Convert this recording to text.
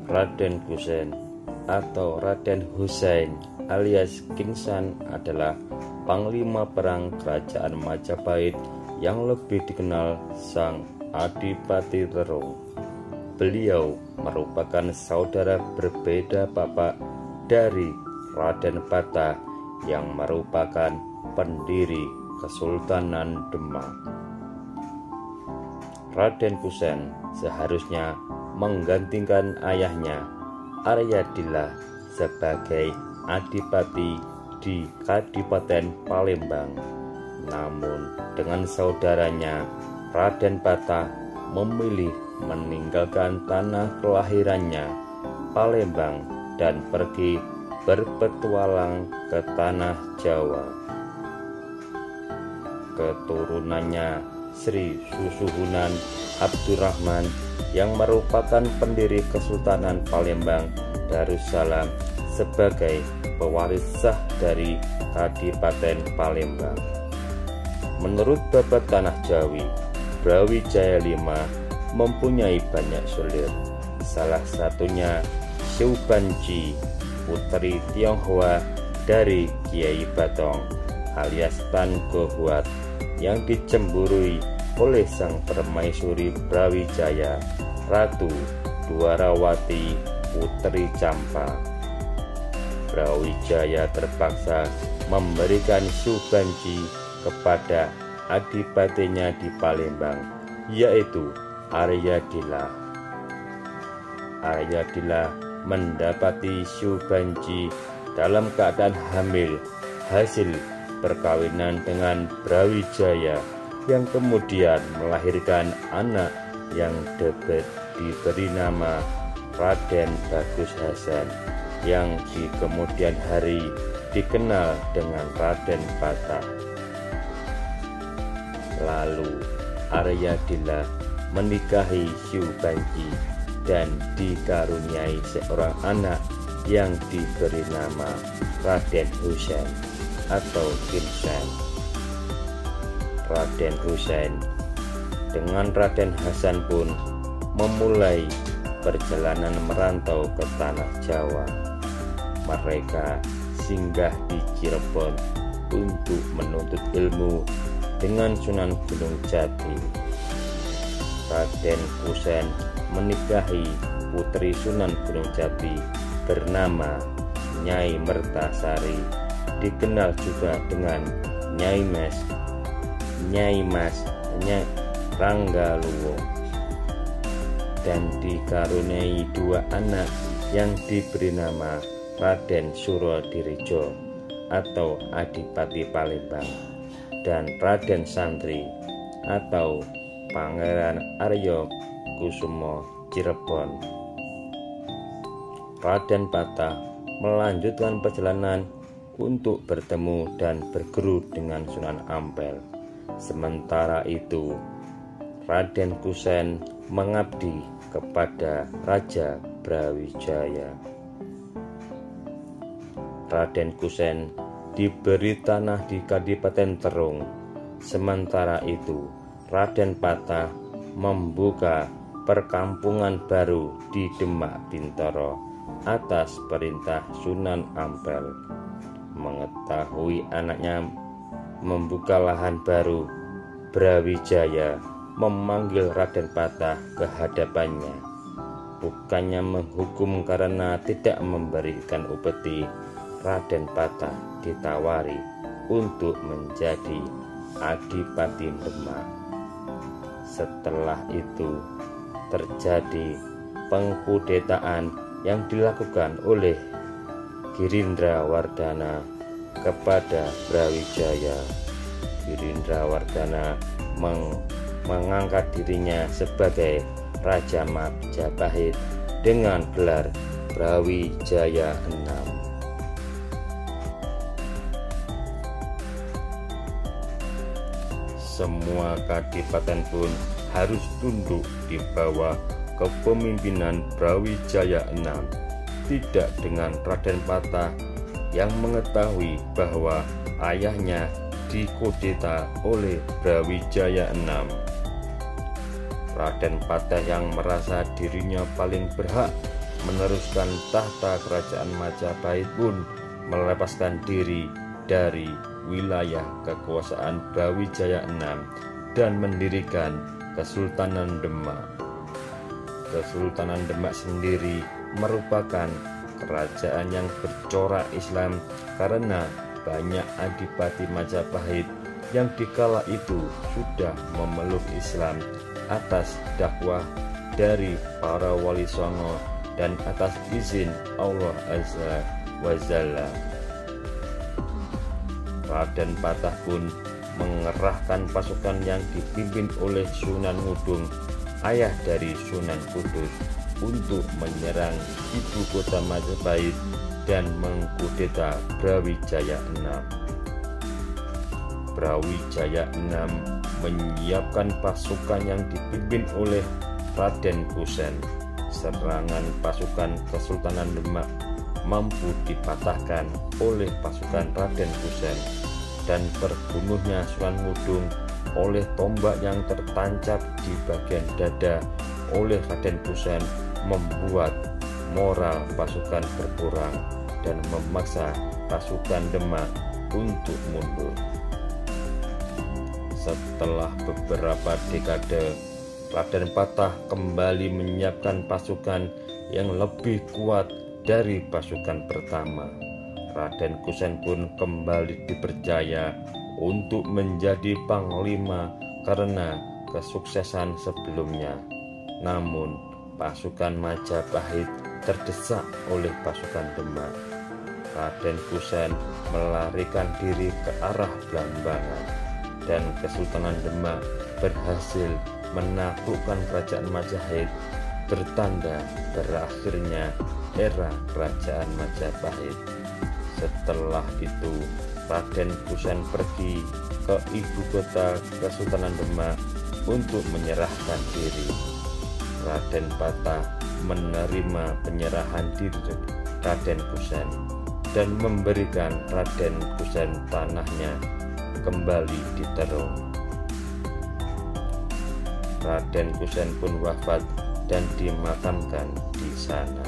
Raden Kusen atau Raden Husain alias Kingsan adalah panglima perang kerajaan Majapahit yang lebih dikenal sang Adipati Terong. Beliau merupakan saudara berbeda bapak dari Raden Patah yang merupakan pendiri Kesultanan Demak. Raden Kusen seharusnya menggantikan ayahnya Aryadillah sebagai adipati di Kadipaten Palembang. Namun dengan saudaranya Raden Patah memilih meninggalkan tanah kelahirannya Palembang dan pergi berpetualang ke tanah Jawa. Keturunannya Sri Susuhunan Abdurrahman yang merupakan pendiri Kesultanan Palembang Darussalam sebagai pewaris sah dari Kadipaten Palembang. Menurut babat Tanah Jawi, Brawijaya V mempunyai banyak sulir, salah satunya Syubanji, putri Tionghoa dari Kiai Batong alias Tan Gohuat yang dicemburui oleh sang permaisuri Brawijaya, Ratu Dwarawati putri Campa. Brawijaya terpaksa memberikan Syubanji kepada adipatinya di Palembang, yaitu Aryadillah. Aryadillah mendapati Syubanji dalam keadaan hamil hasil perkawinan dengan Brawijaya yang kemudian melahirkan anak yang diberi nama Raden Bagus Hasan yang di kemudian hari dikenal dengan Raden Patah. Lalu Aryadillah menikahi Syubanji dan dikaruniai seorang anak yang diberi nama Raden Husain atau Kingsan. Raden Husain dengan Raden Hasan pun memulai perjalanan merantau ke tanah Jawa. Mereka singgah di Cirebon untuk menuntut ilmu dengan Sunan Gunung Jati. Raden Kusen menikahi putri Sunan Gunung Jati bernama Nyai Mertasari, dikenal juga dengan Nyai Mas Ranggaluwo, dan dikaruniai dua anak yang diberi nama Raden Surodirijo atau Adipati Palembang dan Raden Santri atau Pangeran Aryo Kusumo Cirebon. Raden Patah melanjutkan perjalanan untuk bertemu dan berguru dengan Sunan Ampel. Sementara itu Raden Kusen mengabdi kepada Raja Brawijaya. Raden Kusen diberi tanah di Kadipaten Terong. Sementara itu Raden Patah membuka perkampungan baru di Demak Bintoro atas perintah Sunan Ampel. Mengetahui anaknya membuka lahan baru, Brawijaya memanggil Raden Patah ke hadapannya. Bukannya menghukum karena tidak memberikan upeti, Raden Patah ditawari untuk menjadi Adipati Demak. Setelah itu terjadi pengkudetaan yang dilakukan oleh Girindrawardhana kepada Brawijaya. Girindrawardhana mengangkat dirinya sebagai Raja Majapahit dengan gelar Brawijaya VI. Semua kadipaten pun harus tunduk di bawah kepemimpinan Brawijaya VI, tidak dengan Raden Patah yang mengetahui bahwa ayahnya dikudeta oleh Brawijaya VI. Raden Patah yang merasa dirinya paling berhak meneruskan tahta kerajaan Majapahit pun melepaskan diri dari wilayah kekuasaan Brawijaya VI dan mendirikan Kesultanan Demak. Kesultanan Demak sendiri merupakan kerajaan yang bercorak Islam karena banyak adipati Majapahit yang dikala itu sudah memeluk Islam atas dakwah dari para wali songo dan atas izin Allah Azza wa Jalla. Raden Patah pun mengerahkan pasukan yang dipimpin oleh Sunan Ngudung, ayah dari Sunan Kudus, untuk menyerang ibu kota Majapahit dan mengkudeta Brawijaya VI. Brawijaya VI menyiapkan pasukan yang dipimpin oleh Raden Kusen. Serangan pasukan Kesultanan Demak mampu dipatahkan oleh pasukan Raden Kusen, dan terbunuhnya Sunan Ngudung oleh tombak yang tertancap di bagian dada oleh Raden Kusen membuat moral pasukan berkurang dan memaksa pasukan Demak untuk mundur. Setelah beberapa dekade, Raden Patah kembali menyiapkan pasukan yang lebih kuat dari pasukan pertama. Raden Kusen pun kembali dipercaya untuk menjadi panglima karena kesuksesan sebelumnya. Namun, pasukan Majapahit terdesak oleh pasukan Demak. Raden Kusen melarikan diri ke arah Blambangan, dan Kesultanan Demak berhasil menaklukkan kerajaan Majapahit, bertanda berakhirnya era kerajaan Majapahit. Setelah itu, Raden Kusen pergi ke ibu kota Kesultanan Demak untuk menyerahkan diri. Raden Patah menerima penyerahan diri Raden Kusen dan memberikan Raden Kusen tanahnya kembali di Terong. Raden Kusen pun wafat dan dimakamkan di sana.